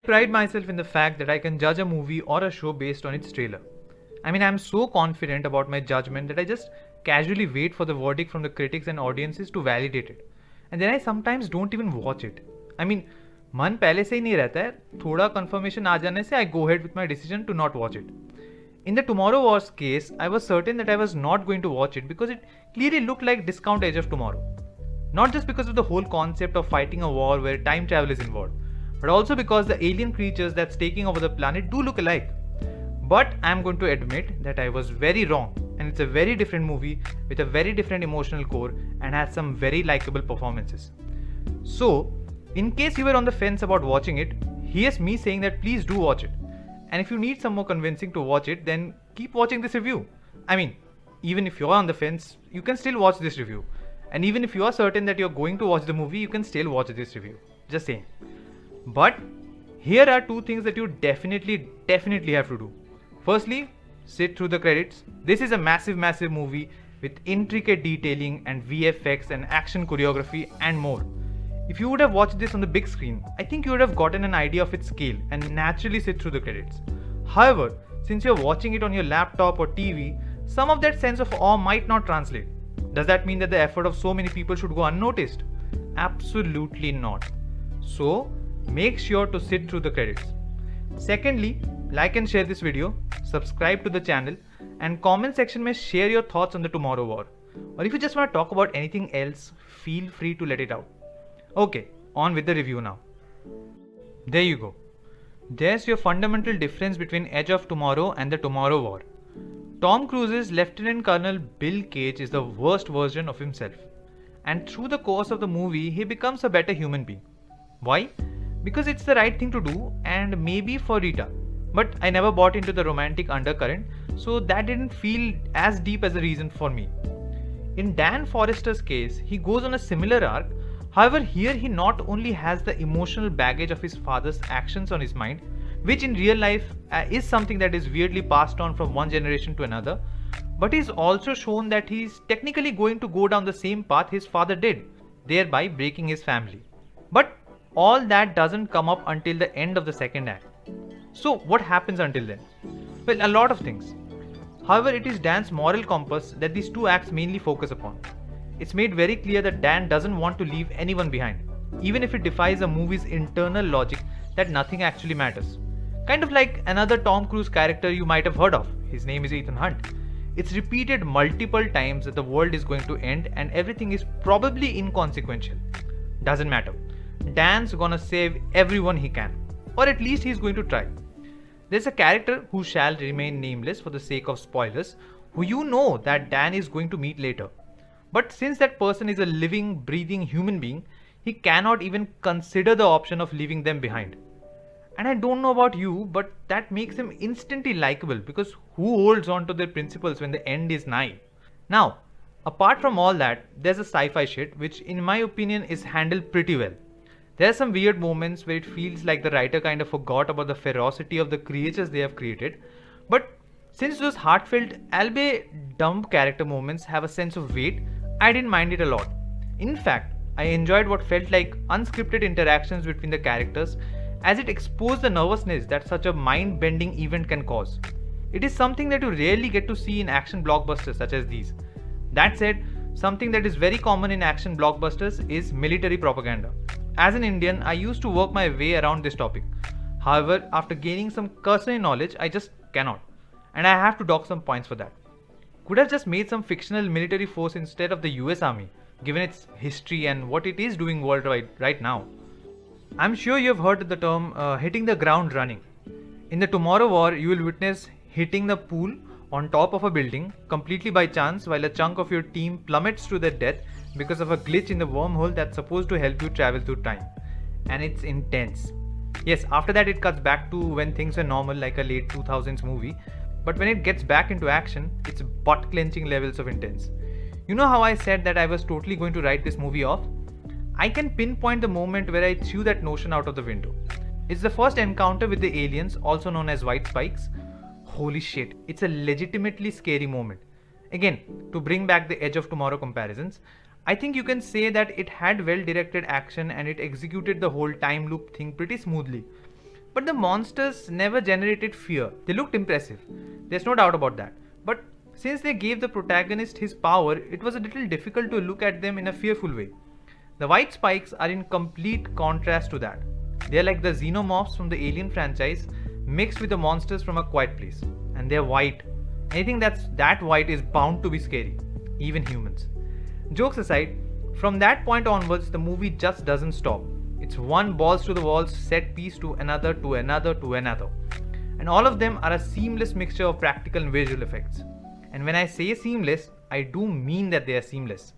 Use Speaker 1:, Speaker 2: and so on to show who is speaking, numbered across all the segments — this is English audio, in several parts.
Speaker 1: pride myself in the fact that I can judge a movie or a show based on its trailer. I mean, I'm so confident about my judgment that I just casually wait for the verdict from the critics and audiences to validate it. And then I sometimes don't even watch it. I mean, मन पहले से ही नहीं रहता है, थोड़ा confirmation आ जाने से I go ahead with my decision to not watch it. In the Tomorrow Wars case, I was certain that I was not going to watch it because it clearly looked like discount Edge of Tomorrow. Not just because of the whole concept of fighting a war where time travel is involved, but also because the alien creatures that's taking over the planet do look alike. But I'm going to admit that I was very wrong, and it's a very different movie with a very different emotional core and has some very likable performances. So, in case you were on the fence about watching it, here's me saying that please do watch it. And if you need some more convincing to watch it, then keep watching this review. I mean, even if you're on the fence, you can still watch this review. And even if you are certain that you're going to watch the movie, you can still watch this review. Just saying. But here are two things that you definitely have to do. Firstly, sit through the credits. This is a massive movie with intricate detailing and VFX and action choreography and more. If you would have watched this on the big screen, I think you would have gotten an idea of its scale and naturally sit through the credits. However, since you're watching it on your laptop or TV, some of that sense of awe might not translate. Does that mean that the effort of so many people should go unnoticed? Absolutely not. So, make sure to sit through the credits. Secondly, like and share this video, subscribe to the channel, and comment section mein share your thoughts on the Tomorrow War. Or if you just want to talk about anything else, feel free to let it out. Okay, on with the review now. There you go. There's your fundamental difference between Edge of Tomorrow and the Tomorrow War. Tom Cruise's Lieutenant Colonel Bill Cage is the worst version of himself. And through the course of the movie, he becomes a better human being. Why? Because it's the right thing to do and maybe for Rita. But I never bought into the romantic undercurrent, so that didn't feel as deep as a reason for me. In Dan Forrester's case, he goes on a similar arc. However, here he not only has the emotional baggage of his father's actions on his mind, which in real life is something that is weirdly passed on from one generation to another, but he's also shown that he's technically going to go down the same path his father did, thereby breaking his family. But all that doesn't come up until the end of the second act. So what happens until then? Well, a lot of things. However, it is Dan's moral compass that these two acts mainly focus upon. It's made very clear that Dan doesn't want to leave anyone behind, even if it defies a movie's internal logic that nothing actually matters. Kind of like another Tom Cruise character you might have heard of. His name is Ethan Hunt. It's repeated multiple times that the world is going to end and everything is probably inconsequential. Doesn't matter. Dan's gonna save everyone he can. Or at least he's going to try. There's a character who shall remain nameless for the sake of spoilers, who you know that Dan is going to meet later. But since that person is a living, breathing human being, he cannot even consider the option of leaving them behind. And I don't know about you, but that makes him instantly likable because who holds on to their principles when the end is nigh? Now, apart from all that, there's a sci-fi shit which in my opinion is handled pretty well. There are some weird moments where it feels like the writer kind of forgot about the ferocity of the creatures they have created, but since those heartfelt, albeit dumb character moments have a sense of weight, I didn't mind it a lot. In fact, I enjoyed what felt like unscripted interactions between the characters as it exposed the nervousness that such a mind-bending event can cause. It is something that you rarely get to see in action blockbusters such as these. That said, something that is very common in action blockbusters is military propaganda. As an Indian, I used to work my way around this topic. However, after gaining some cursory knowledge, I just cannot. And I have to dock some points for that. Could have just made some fictional military force instead of the US Army, given its history and what it is doing worldwide right now. I'm sure you've heard the term hitting the ground running. In the Tomorrow War, you will witness hitting the pool on top of a building completely by chance while a chunk of your team plummets to their death because of a glitch in the wormhole that's supposed to help you travel through time. And it's intense. Yes, after that it cuts back to when things were normal like a late 2000s movie, but when it gets back into action, it's butt-clenching levels of intense. You know how I said that I was totally going to write this movie off? I can pinpoint the moment where I threw that notion out of the window. It's the first encounter with the aliens, also known as white spikes. Holy shit, it's a legitimately scary moment. Again, to bring back the Edge of Tomorrow comparisons, I think you can say that it had well-directed action and it executed the whole time loop thing pretty smoothly. But the monsters never generated fear. They looked impressive. There's no doubt about that. But since they gave the protagonist his power, it was a little difficult to look at them in a fearful way. The white spikes are in complete contrast to that. They are like the xenomorphs from the Alien franchise mixed with the monsters from A Quiet Place. And they're white. Anything that's that white is bound to be scary. Even humans. Jokes aside, from that point onwards, the movie just doesn't stop. It's one balls to the walls set piece to another to another to another. And all of them are a seamless mixture of practical and visual effects. And when I say seamless, I do mean that they are seamless.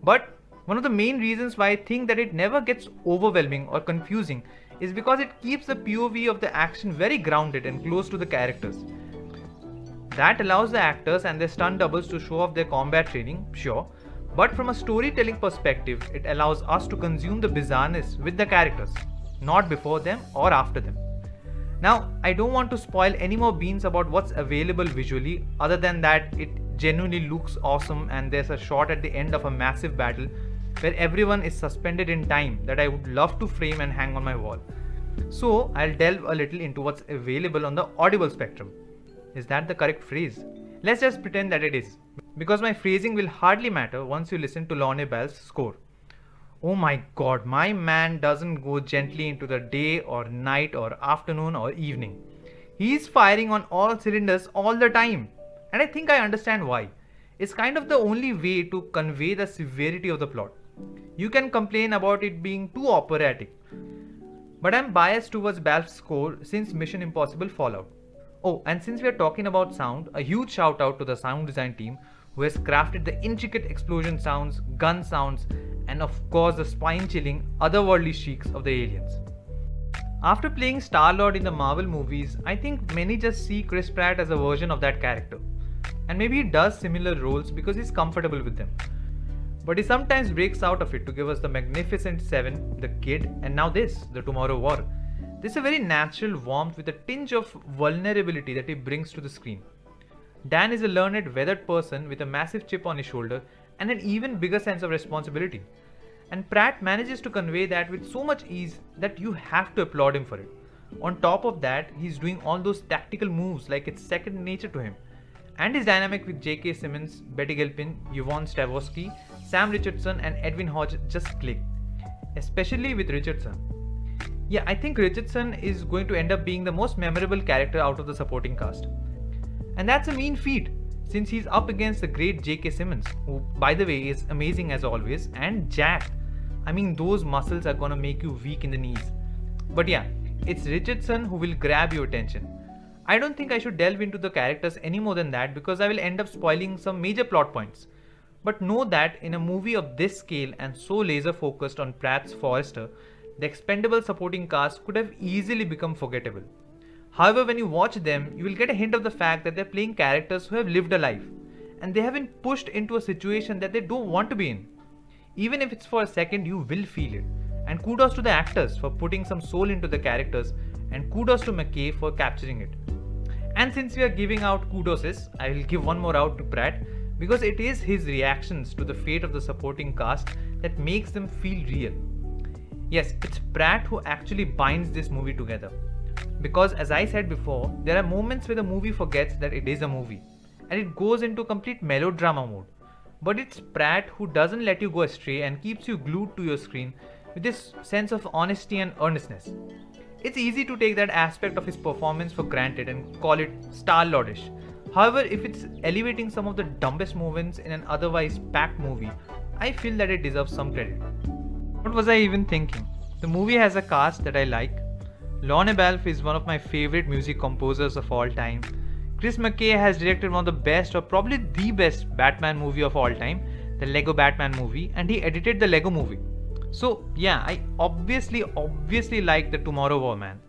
Speaker 1: But one of the main reasons why I think that it never gets overwhelming or confusing is because it keeps the POV of the action very grounded and close to the characters. That allows the actors and their stunt doubles to show off their combat training, sure, but from a storytelling perspective, it allows us to consume the bizarreness with the characters, not before them or after them. Now, I don't want to spoil any more beans about what's available visually, other than that it genuinely looks awesome and there's a shot at the end of a massive battle where everyone is suspended in time that I would love to frame and hang on my wall. So, I'll delve a little into what's available on the audible spectrum. Is that the correct phrase? Let's just pretend that it is, because my phrasing will hardly matter once you listen to Lorne Bell's score. Oh my god, my man doesn't go gently into the day or night or afternoon or evening. He's firing on all cylinders all the time. And I think I understand why. It's kind of the only way to convey the severity of the plot. You can complain about it being too operatic, but I'm biased towards Balf's score since Mission Impossible Fallout. Oh, and since we are talking about sound, a huge shout out to the sound design team who has crafted the intricate explosion sounds, gun sounds, and of course the spine-chilling, otherworldly shrieks of the aliens. After playing Star-Lord in the Marvel movies, I think many just see Chris Pratt as a version of that character. And maybe he does similar roles because he's comfortable with them. But he sometimes breaks out of it to give us the Magnificent Seven, The Kid, and now this, The Tomorrow War. There's a very natural warmth with a tinge of vulnerability that he brings to the screen. Dan is a learned, weathered person with a massive chip on his shoulder and an even bigger sense of responsibility. And Pratt manages to convey that with so much ease that you have to applaud him for it. On top of that, he's doing all those tactical moves like it's second nature to him. And his dynamic with J.K. Simmons, Betty Gilpin, Yvonne Strahovski, Sam Richardson and Edwin Hodge just click. Especially with Richardson. Yeah, I think Richardson is going to end up being the most memorable character out of the supporting cast. And that's a mean feat, since he's up against the great J.K. Simmons, who by the way is amazing as always, and jacked. I mean, those muscles are gonna make you weak in the knees. But yeah, it's Richardson who will grab your attention. I don't think I should delve into the characters any more than that because I will end up spoiling some major plot points. But know that in a movie of this scale and so laser focused on Pratt's Forrester, the expendable supporting cast could have easily become forgettable. However, when you watch them, you will get a hint of the fact that they're playing characters who have lived a life, and they have been pushed into a situation that they don't want to be in. Even if it's for a second, you will feel it. And kudos to the actors for putting some soul into the characters, and kudos to McKay for capturing it. And since we are giving out kudoses, I will give one more out to Pratt, because it is his reactions to the fate of the supporting cast that makes them feel real. Yes, it's Pratt who actually binds this movie together. Because as I said before, there are moments where the movie forgets that it is a movie and it goes into complete melodrama mode. But it's Pratt who doesn't let you go astray and keeps you glued to your screen with this sense of honesty and earnestness. It's easy to take that aspect of his performance for granted and call it Star-Lordish. However, if it's elevating some of the dumbest moments in an otherwise packed movie, I feel that it deserves some credit. What was I even thinking? The movie has a cast that I like. Lorne Bell is one of my favorite music composers of all time. Chris McKay has directed one of the best or probably the best Batman movie of all time, the Lego Batman movie, and he edited the Lego movie. So yeah, I obviously like the Tomorrow War, man.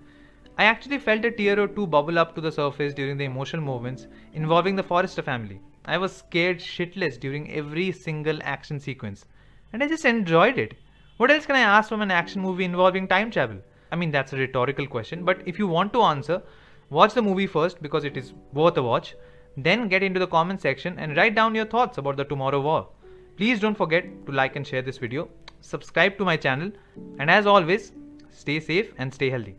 Speaker 1: I actually felt a tear or two bubble up to the surface during the emotional moments involving the Forrester family. I was scared shitless during every single action sequence, and I just enjoyed it. What else can I ask from an action movie involving time travel? I mean, that's a rhetorical question, but if you want to answer, watch the movie first because it is worth a watch, then get into the comment section and write down your thoughts about the Tomorrow War. Please don't forget to like and share this video, subscribe to my channel, and as always, stay safe and stay healthy.